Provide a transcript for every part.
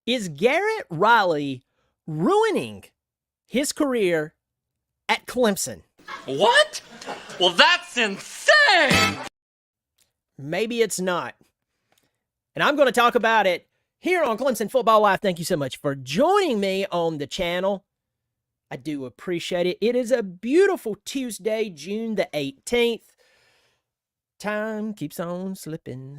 Is Garrett Riley ruining his career at Clemson? What? Well, that's insane! Maybe it's not. And I'm going to talk about it here on Clemson Football Live. Thank you so much for joining me on the channel. I do appreciate it. It is a beautiful Tuesday, June the 18th. Time keeps on slipping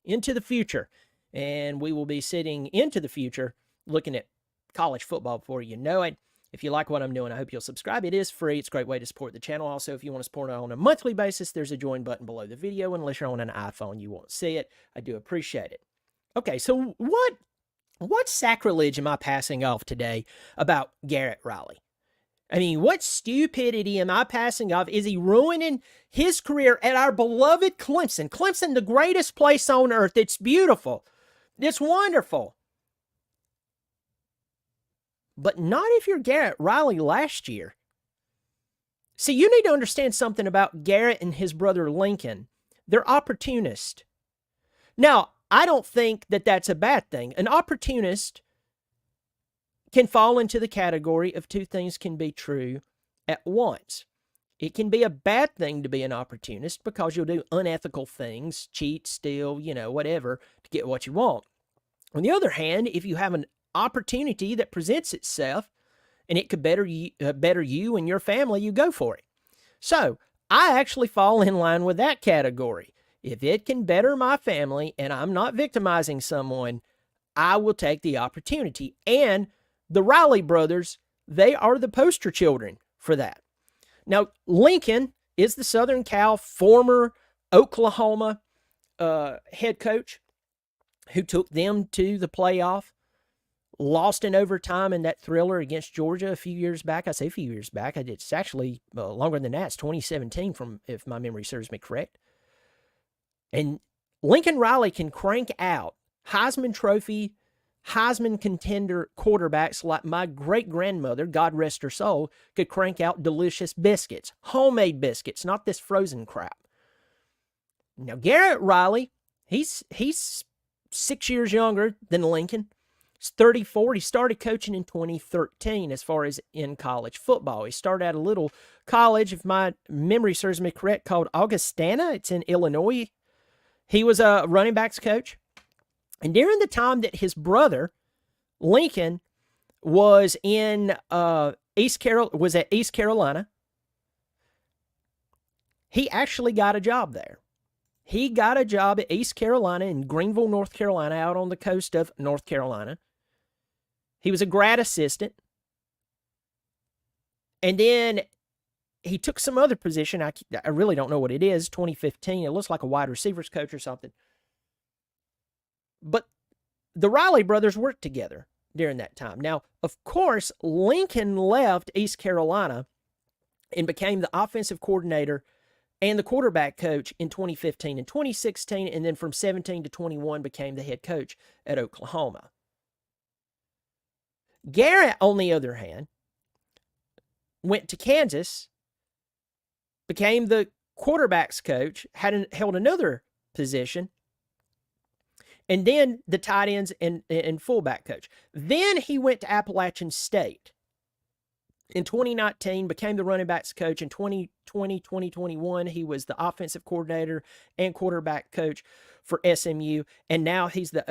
into the future. And we will be sitting into the future looking at college football before you know it. If you like what I'm doing, I hope you'll subscribe. It is free. It's a great way to support the channel. Also, if you want to support it on a monthly basis, there's a join button below the video. Unless you're on an iPhone, you won't see it. I do appreciate it. Okay, so what sacrilege am I passing off today about Garrett Riley? I mean, what stupidity am I passing off? Is he ruining his career at our beloved Clemson? Clemson, the greatest place on earth. It's beautiful. It's wonderful. But not if you're Garrett Riley last year. See, you need to understand something about Garrett and his brother Lincoln. They're opportunists. Now, I don't think that that's a bad thing. An opportunist can fall into the category of two things can be true at once. It can be a bad thing to be an opportunist because you'll do unethical things, cheat, steal, whatever, to get what you want. On the other hand, if you have an opportunity that presents itself and it could better you and your family, you go for it. So I actually fall in line with that category. If it can better my family and I'm not victimizing someone, I will take the opportunity. And the Riley brothers, they are the poster children for that. Now, Lincoln is the Southern Cal former Oklahoma head coach who took them to the playoff, lost in overtime in that thriller against Georgia a few years back. I say a few years back. It's actually longer than that. It's 2017, if my memory serves me correct. And Lincoln Riley can crank out Heisman Trophy, Heisman contender quarterbacks like my great-grandmother, God rest her soul, could crank out delicious biscuits, homemade biscuits, not this frozen crap. Now, Garrett Riley, he's 6 years younger than Lincoln. He's 34. He started coaching in 2013 as far as in college football. He started at a little college, if my memory serves me correct, called Augustana. It's in Illinois. He was a running backs coach. And during the time that his brother, Lincoln, was in East Carolina, he actually got a job there. He got a job at East Carolina in Greenville, North Carolina, out on the coast of North Carolina. He was a grad assistant. And then he took some other position. I really don't know what it is, 2015. It looks like a wide receivers coach or something. But the Riley brothers worked together during that time. Now, of course, Lincoln left East Carolina and became the offensive coordinator and the quarterback coach in 2015 and 2016, and then from 17 to 21 became the head coach at Oklahoma. Garrett, on the other hand, went to Kansas, became the quarterbacks coach, held another position, and then the tight ends and fullback coach. Then he went to Appalachian State. In 2019, became the running backs coach. In 2020, 2021, he was the offensive coordinator and quarterback coach for SMU. And now he was the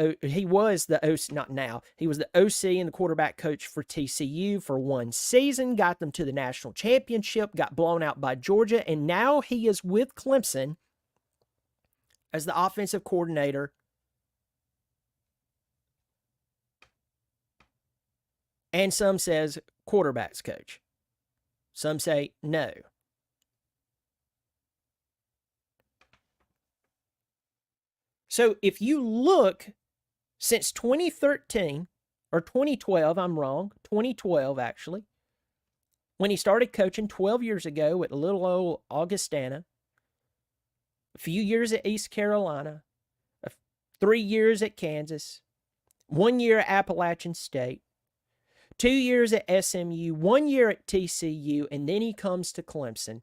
OC and the quarterback coach for TCU for one season, got them to the national championship, got blown out by Georgia, and now he is with Clemson as the offensive coordinator and some says quarterbacks coach. Some say no. So if you look since 2013 or 2012, I'm wrong, 2012 actually, when he started coaching 12 years ago at little old Augustana, a few years at East Carolina, 3 years at Kansas, 1 year at Appalachian State, 2 years at SMU, 1 year at TCU, and then he comes to Clemson.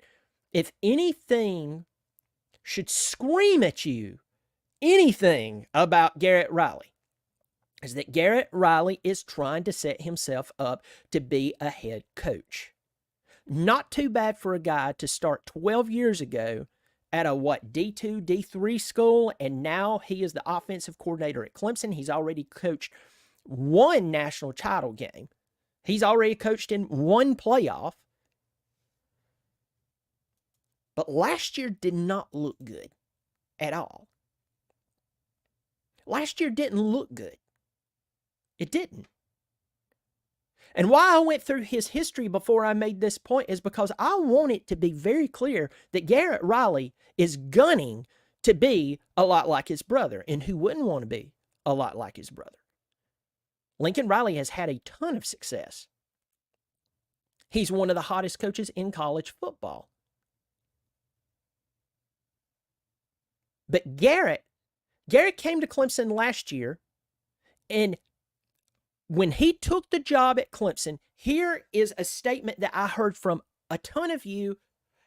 If anything should scream at you anything about Garrett Riley, is that Garrett Riley is trying to set himself up to be a head coach. Not too bad for a guy to start 12 years ago at a D2, D3 school, and now he is the offensive coordinator at Clemson. He's already coached one national title game. He's already coached in one playoff. But last year did not look good at all. Last year didn't look good. It didn't. And why I went through his history before I made this point is because I want it to be very clear that Garrett Riley is gunning to be a lot like his brother. And who wouldn't want to be a lot like his brother? Lincoln Riley has had a ton of success. He's one of the hottest coaches in college football. But Garrett came to Clemson last year, and when he took the job at Clemson, here is a statement that I heard from a ton of you,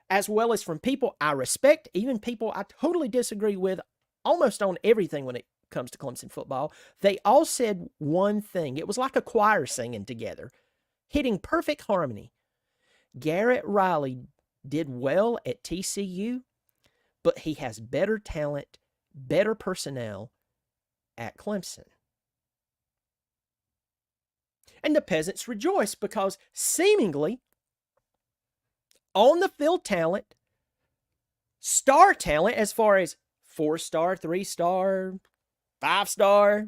as well as from people I respect, even people I totally disagree with almost on everything when it comes to Clemson football. They all said one thing. It was like a choir singing together, hitting perfect harmony. Garrett Riley did well at TCU, but he has better talent, better personnel at Clemson. And the peasants rejoice because seemingly on the field talent, star talent as far as 4-star, 3-star, 5-star,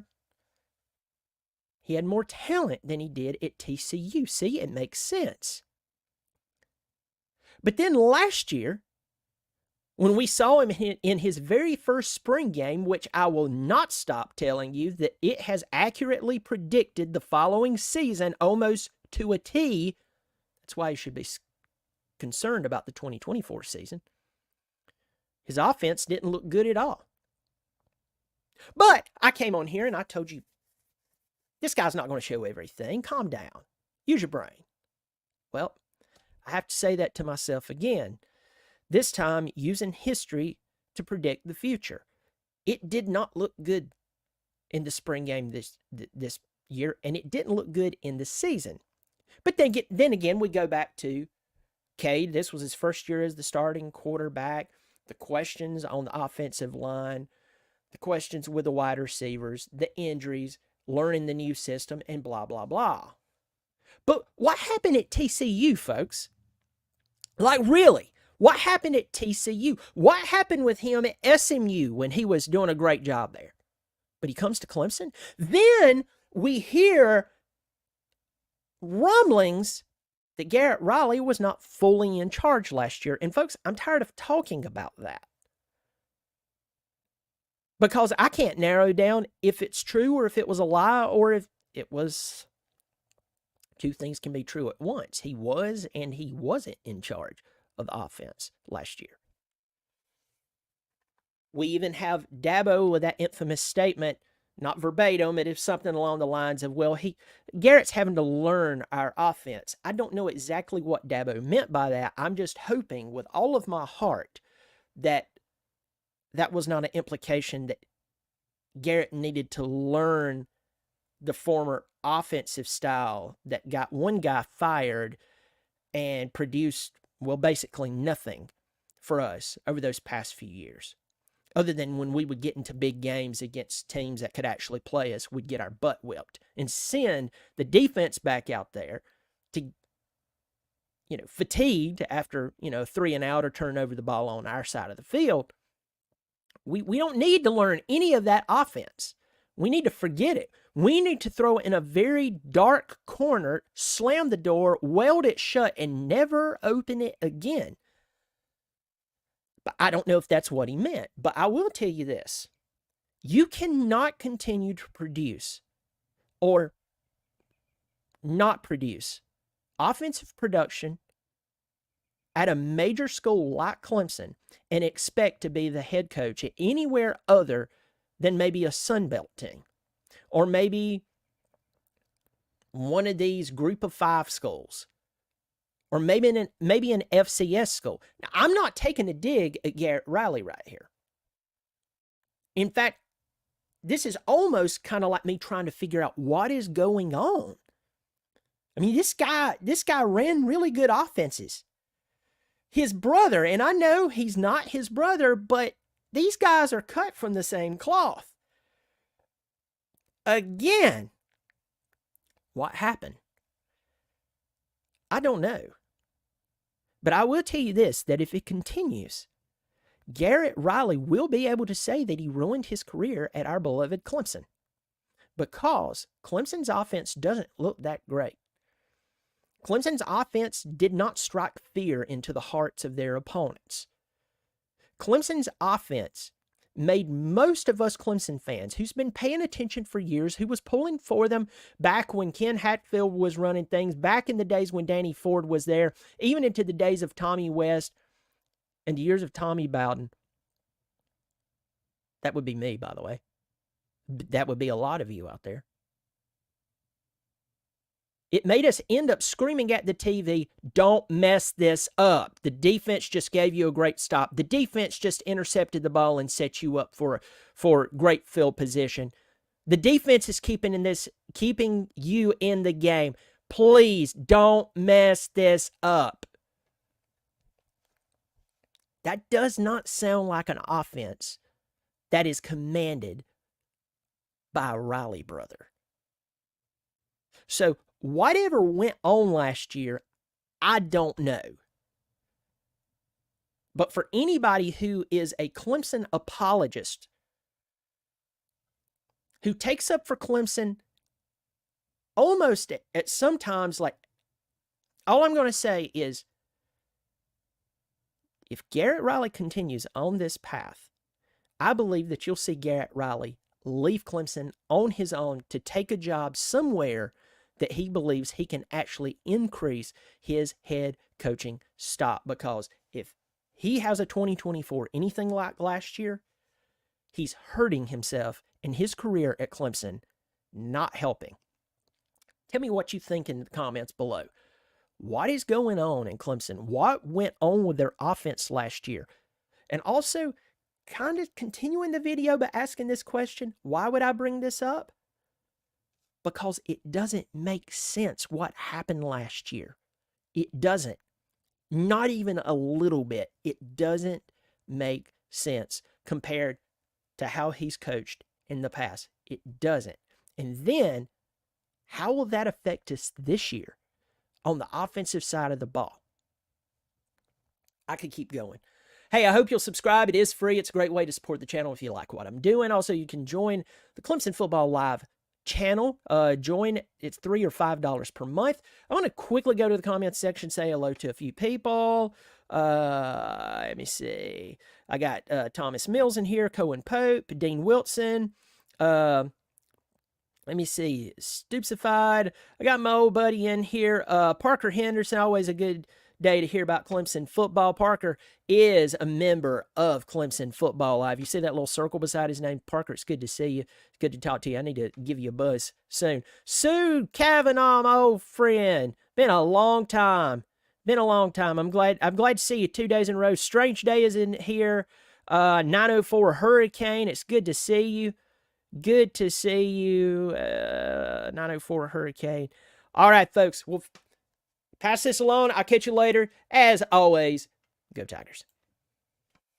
he had more talent than he did at TCU. See, it makes sense. But then last year, when we saw him in his very first spring game, which I will not stop telling you that it has accurately predicted the following season almost to a T. That's why you should be concerned about the 2024 season. His offense didn't look good at all. But I came on here and I told you, this guy's not going to show everything. Calm down. Use your brain. Well, I have to say that to myself again. This time using history to predict the future. It did not look good in the spring game this year, and it didn't look good in the season. But then again, we go back to Cade. This was his first year as the starting quarterback. The questions on the offensive line, the questions with the wide receivers, the injuries, learning the new system, and blah, blah, blah. But what happened at TCU, folks? Like, really? What happened at TCU? What happened with him at SMU when he was doing a great job there? But he comes to Clemson. Then we hear rumblings that Garrett Riley was not fully in charge last year. And folks, I'm tired of talking about that, because I can't narrow down if it's true or if it was a lie or if it was. Two things can be true at once. He was and he wasn't in charge of the offense last year. We even have Dabo with that infamous statement, not verbatim, it is something along the lines of, well, Garrett's having to learn our offense. I don't know exactly what Dabo meant by that. I'm just hoping with all of my heart that that was not an implication that Garrett needed to learn the former offensive style that got one guy fired and produced, well, basically nothing for us over those past few years. Other than when we would get into big games against teams that could actually play us, we'd get our butt whipped and send the defense back out there to, fatigued after, 3 and out or turn over the ball on our side of the field. We don't need to learn any of that offense. We need to forget it. We need to throw it in a very dark corner, slam the door, weld it shut, and never open it again. But I don't know if that's what he meant. But I will tell you this. You cannot continue to produce or not produce offensive production at a major school like Clemson and expect to be the head coach at anywhere other than maybe a Sun Belt team, or maybe one of these group of 5 schools, or maybe an FCS school. Now, I'm not taking a dig at Garrett Riley right here. In fact, this is almost kind of like me trying to figure out what is going on. I mean, this guy ran really good offenses. His brother, and I know he's not his brother, but these guys are cut from the same cloth. Again, what happened? I don't know. But I will tell you this, that if it continues, Garrett Riley will be able to say that he ruined his career at our beloved Clemson, because Clemson's offense doesn't look that great. Clemson's offense did not strike fear into the hearts of their opponents. Clemson's offense made most of us Clemson fans, who's been paying attention for years, who was pulling for them back when Ken Hatfield was running things, back in the days when Danny Ford was there, even into the days of Tommy West and the years of Tommy Bowden. That would be me, by the way. That would be a lot of you out there. It made us end up screaming at the TV, don't mess this up. The defense just gave you a great stop. The defense just intercepted the ball and set you up for great field position. The defense is keeping you in the game. Please don't mess this up. That does not sound like an offense that is commanded by a Riley brother. So, whatever went on last year, I don't know. But for anybody who is a Clemson apologist, who takes up for Clemson almost at sometimes, like, all I'm going to say is, if Garrett Riley continues on this path, I believe that you'll see Garrett Riley leave Clemson on his own to take a job somewhere that he believes he can actually increase his head coaching stop. Because if he has a 2024 anything like last year, he's hurting himself in his career at Clemson, not helping. Tell me what you think in the comments below. What is going on in Clemson? What went on with their offense last year? And also, kind of continuing the video by asking this question, why would I bring this up? Because it doesn't make sense what happened last year. It doesn't. Not even a little bit. It doesn't make sense compared to how he's coached in the past. It doesn't. And then, how will that affect us this year on the offensive side of the ball? I could keep going. Hey, I hope you'll subscribe. It is free. It's a great way to support the channel if you like what I'm doing. Also, you can join the Clemson Football Live channel. Join. It's $3 or $5 per month. I want to quickly go to the comments section, say hello to a few people. Let me see. I got Thomas Mills in here, Cohen Pope, Dean Wilson. Let me see. Stoopsified. I got my old buddy in here. Parker Henderson. Always a good day to hear about Clemson football. Parker is a member of Clemson Football Live. You see that little circle beside his name? Parker, it's good to see you. It's good to talk to you. I need to give you a buzz soon. Sue Kavanaugh, my old friend. Been a long time. I'm glad to see you 2 days in a row. Strange Day is in here. 904 Hurricane. It's good to see you. 904 Hurricane. All right, folks. We'll pass this along. I'll catch you later. As always, go Tigers.